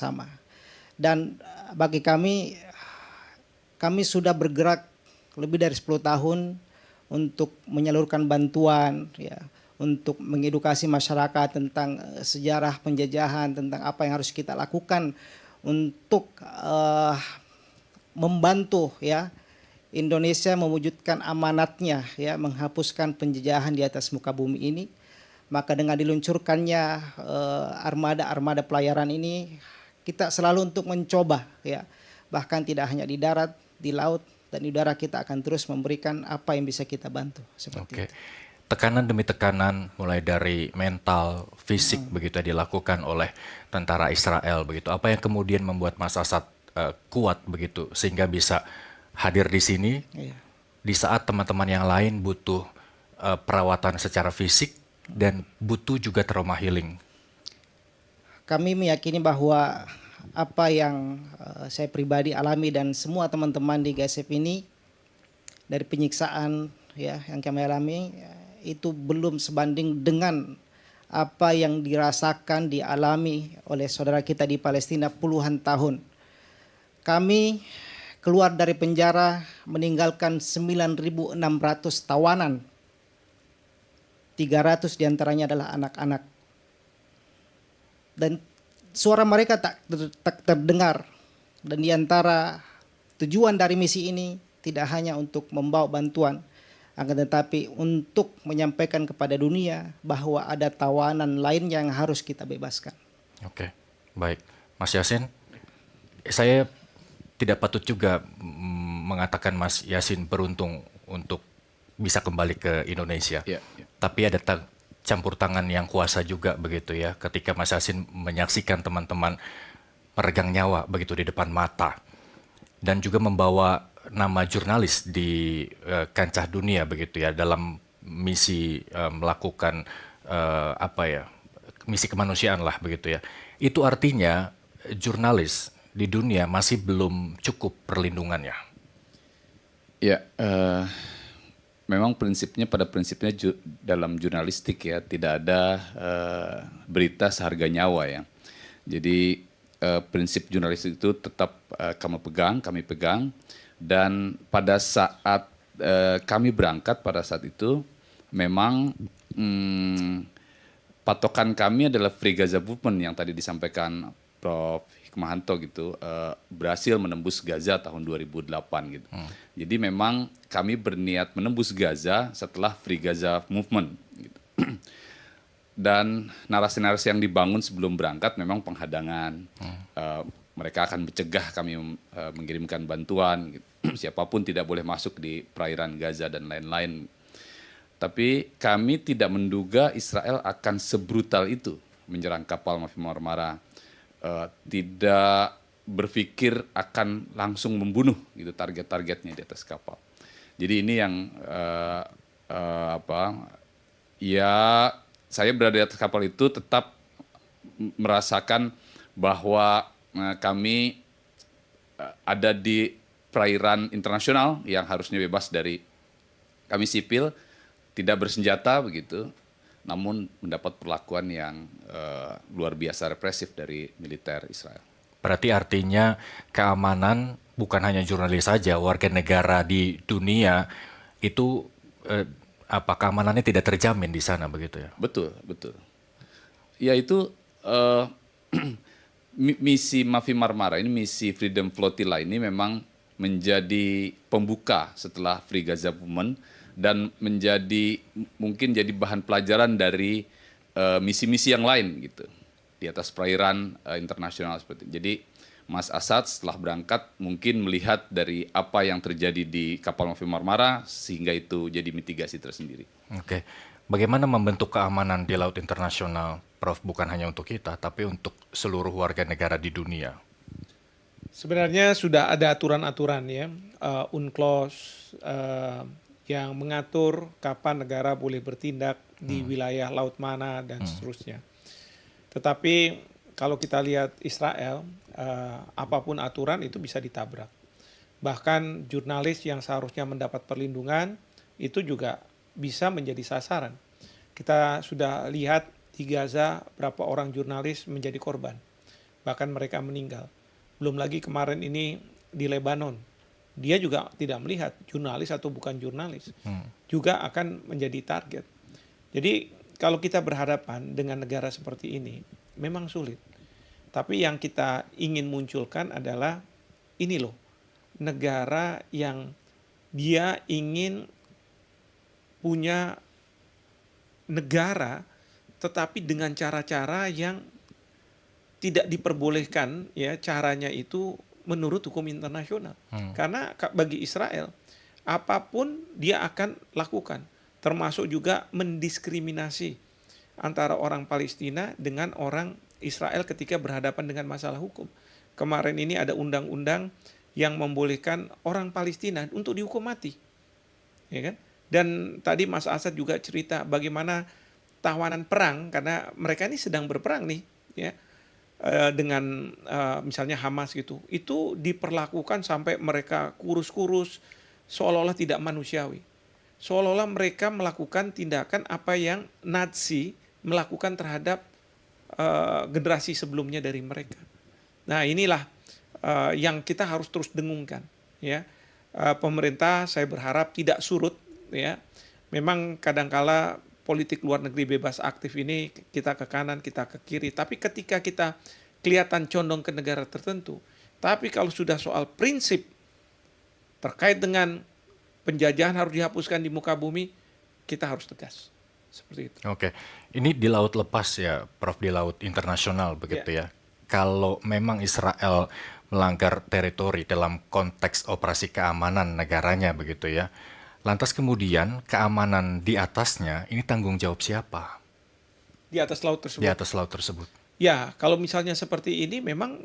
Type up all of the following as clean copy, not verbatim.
bersama. Dan bagi kami sudah bergerak lebih dari 10 tahun untuk menyalurkan bantuan, ya, untuk mengedukasi masyarakat tentang sejarah penjajahan, tentang apa yang harus kita lakukan untuk membantu, ya, Indonesia mewujudkan amanatnya, ya, menghapuskan penjajahan di atas muka bumi ini. Maka dengan diluncurkannya armada pelayaran ini, kita selalu untuk mencoba, ya, bahkan tidak hanya di darat, di laut, dan di udara, kita akan terus memberikan apa yang bisa kita bantu. Seperti itu. Tekanan demi tekanan, mulai dari mental, fisik, begitu ya, dilakukan oleh tentara Israel, begitu. Apa yang kemudian membuat Mas Asad kuat begitu sehingga bisa hadir di sini di saat teman-teman yang lain butuh perawatan secara fisik dan butuh juga trauma healing? Kami meyakini bahwa apa yang saya pribadi alami dan semua teman-teman di GSF ini, dari penyiksaan, ya, yang kami alami, itu belum sebanding dengan apa yang dirasakan, dialami oleh saudara kita di Palestina puluhan tahun. Kami keluar dari penjara meninggalkan 9.600 tawanan. 300 diantaranya adalah anak-anak. Dan suara mereka tak terdengar. Dan diantara tujuan dari misi ini tidak hanya untuk membawa bantuan, akan tetapi untuk menyampaikan kepada dunia bahwa ada tawanan lain yang harus kita bebaskan. Oke, baik. Mas Yasin, saya tidak patut juga mengatakan Mas Yasin beruntung untuk bisa kembali ke Indonesia. Tapi ada campur tangan yang kuasa juga begitu ya, ketika Mas Yasin menyaksikan teman-teman meregang nyawa begitu di depan mata. Dan juga membawa nama jurnalis di kancah dunia begitu ya, dalam misi melakukan misi kemanusiaan lah begitu ya. Itu artinya jurnalis di dunia masih belum cukup perlindungannya. Ya, memang pada prinsipnya dalam jurnalistik ya tidak ada berita seharga nyawa ya. Jadi prinsip jurnalistik itu tetap kami pegang. Dan pada saat kami berangkat pada saat itu memang patokan kami adalah Free Gaza Movement yang tadi disampaikan Prof. Hikmahanto gitu, berhasil menembus Gaza tahun 2008 gitu. Jadi memang kami berniat menembus Gaza setelah Free Gaza Movement gitu. Dan narasi-narasi yang dibangun sebelum berangkat memang penghadangan. Mereka akan mencegah kami mengirimkan bantuan gitu. Siapapun tidak boleh masuk di perairan Gaza dan lain-lain. Tapi kami tidak menduga Israel akan sebrutal itu menyerang kapal Mavi Marmara. Tidak berpikir akan langsung membunuh gitu target-targetnya di atas kapal. Jadi ini yang ya saya berada di atas kapal itu tetap merasakan bahwa kami ada di perairan internasional yang harusnya bebas dari kami sipil, tidak bersenjata begitu, namun mendapat perlakuan yang luar biasa represif dari militer Israel. Berarti artinya keamanan bukan hanya jurnalis saja, warga negara di dunia itu keamanannya tidak terjamin di sana begitu ya? Betul, betul. Ya itu misi Mavi Marmara ini, misi Freedom Flotilla ini memang menjadi pembuka setelah Free Gaza Movement dan mungkin jadi bahan pelajaran dari misi-misi yang lain gitu di atas perairan internasional seperti itu. Jadi Mas Asad setelah berangkat mungkin melihat dari apa yang terjadi di kapal Mavi Marmara sehingga itu jadi mitigasi tersendiri. Oke. Bagaimana membentuk keamanan di laut internasional, Prof, bukan hanya untuk kita tapi untuk seluruh warga negara di dunia? Sebenarnya sudah ada aturan-aturan ya, UNCLOS yang mengatur kapan negara boleh bertindak di wilayah laut mana dan seterusnya. Tetapi kalau kita lihat Israel, apapun aturan itu bisa ditabrak. Bahkan jurnalis yang seharusnya mendapat perlindungan itu juga bisa menjadi sasaran. Kita sudah lihat di Gaza berapa orang jurnalis menjadi korban. bahkan mereka meninggal. Belum lagi kemarin ini di Lebanon, dia juga tidak melihat jurnalis atau bukan jurnalis, juga akan menjadi target. Jadi kalau kita berhadapan dengan negara seperti ini, memang sulit. Tapi yang kita ingin munculkan adalah ini loh, negara yang dia ingin punya negara tetapi dengan cara-cara yang tidak diperbolehkan, ya, caranya itu menurut hukum internasional. Karena bagi Israel apapun dia akan lakukan, termasuk juga mendiskriminasi antara orang Palestina dengan orang Israel ketika berhadapan dengan masalah hukum. Kemarin ini ada undang-undang yang membolehkan orang Palestina untuk dihukum mati, ya kan? Dan tadi Mas Asad juga cerita bagaimana tawanan perang, karena mereka ini sedang berperang nih, ya, dengan misalnya Hamas gitu, itu diperlakukan sampai mereka kurus-kurus, seolah-olah tidak manusiawi, seolah-olah mereka melakukan tindakan apa yang Nazi melakukan terhadap generasi sebelumnya dari mereka. Nah, inilah yang kita harus terus dengungkan, ya. Pemerintah saya berharap tidak surut, ya. Memang kadangkala politik luar negeri bebas aktif ini kita ke kanan, kita ke kiri, tapi ketika kita kelihatan condong ke negara tertentu, tapi kalau sudah soal prinsip terkait dengan penjajahan harus dihapuskan di muka bumi, kita harus tegas. Seperti itu. Oke, ini di laut lepas ya, Prof, di laut internasional begitu ya. Kalau memang Israel melanggar teritori dalam konteks operasi keamanan negaranya begitu ya, lantas kemudian keamanan di atasnya ini tanggung jawab siapa? Di atas laut tersebut. Di atas laut tersebut. Ya, kalau misalnya seperti ini memang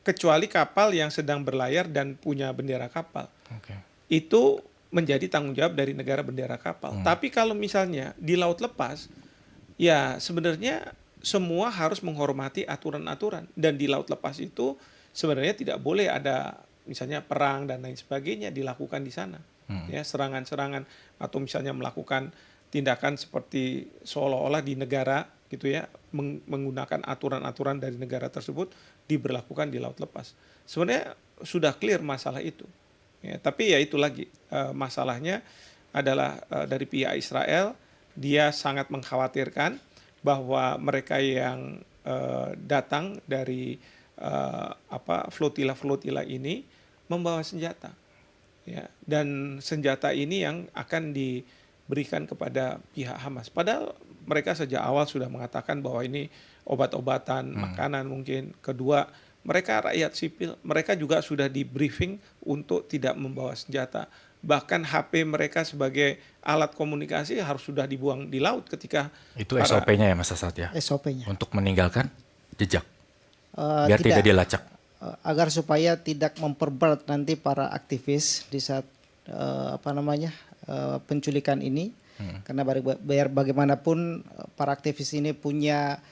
kecuali kapal yang sedang berlayar dan punya bendera kapal. Itu menjadi tanggung jawab dari negara bendera kapal. Tapi kalau misalnya di laut lepas, ya sebenarnya semua harus menghormati aturan-aturan. Dan di laut lepas itu sebenarnya tidak boleh ada misalnya perang dan lain sebagainya dilakukan di sana. Ya, serangan-serangan atau misalnya melakukan tindakan seperti seolah-olah di negara gitu ya, menggunakan aturan-aturan dari negara tersebut diberlakukan di laut lepas. Sebenarnya sudah clear masalah itu. Ya, tapi ya itu lagi masalahnya adalah dari pihak Israel, dia sangat mengkhawatirkan bahwa mereka yang datang dari flotila-flotila ini membawa senjata, ya, dan senjata ini yang akan diberikan kepada pihak Hamas. Padahal mereka sejak awal sudah mengatakan bahwa ini obat-obatan, makanan mungkin. Kedua, mereka rakyat sipil, mereka juga sudah di briefing untuk tidak membawa senjata. Bahkan HP mereka sebagai alat komunikasi harus sudah dibuang di laut ketika itu SOP-nya ya Mas Asad ya? SOP-nya. Untuk meninggalkan jejak, biar tidak dilacak. Agar supaya tidak memperberat nanti para aktivis di saat penculikan ini. Karena biar bagaimanapun para aktivis ini punya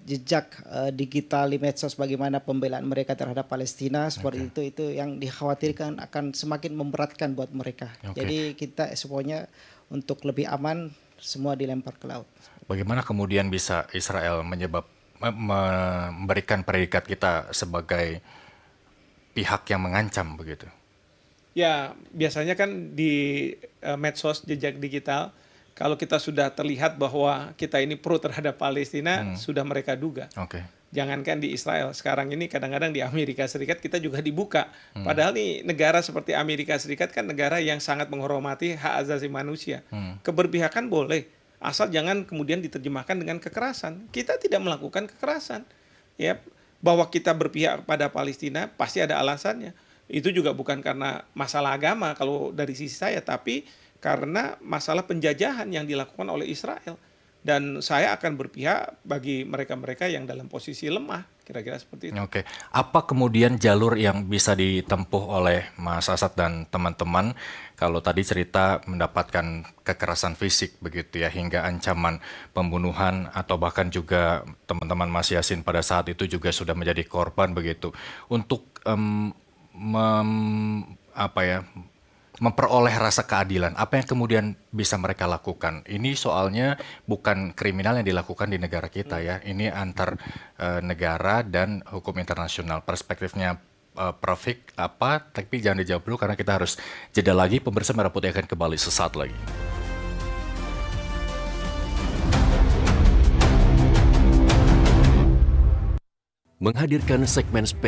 jejak digital di medsos, bagaimana pembelaan mereka terhadap Palestina, seperti itu yang dikhawatirkan akan semakin memberatkan buat mereka. Jadi kita SOP-nya untuk lebih aman semua dilempar ke laut. Bagaimana kemudian bisa Israel memberikan predikat kita sebagai pihak yang mengancam begitu? Ya, biasanya kan di medsos jejak digital, kalau kita sudah terlihat bahwa kita ini pro terhadap Palestina, sudah mereka duga. Jangankan di Israel, sekarang ini kadang-kadang di Amerika Serikat kita juga dibuka. Padahal nih negara seperti Amerika Serikat kan negara yang sangat menghormati hak asasi manusia. Keberpihakan boleh, asal jangan kemudian diterjemahkan dengan kekerasan. Kita tidak melakukan kekerasan. Ya, bahwa kita berpihak pada Palestina pasti ada alasannya. Itu juga bukan karena masalah agama kalau dari sisi saya, tapi karena masalah penjajahan yang dilakukan oleh Israel. Dan saya akan berpihak bagi mereka-mereka yang dalam posisi lemah, kira-kira seperti itu. Apa kemudian jalur yang bisa ditempuh oleh Mas Asad dan teman-teman kalau tadi cerita mendapatkan kekerasan fisik begitu ya, hingga ancaman pembunuhan, atau bahkan juga teman-teman Mas Yasin pada saat itu juga sudah menjadi korban begitu, untuk memperoleh rasa keadilan, apa yang kemudian bisa mereka lakukan? Ini soalnya bukan kriminal yang dilakukan di negara kita ya, ini antar negara dan hukum internasional. Perspektifnya Prof. Hik apa? Tapi jangan dijawab dulu karena kita harus jeda lagi. Pemirsa Merah Putih akan kembali sesaat lagi. Menghadirkan segmen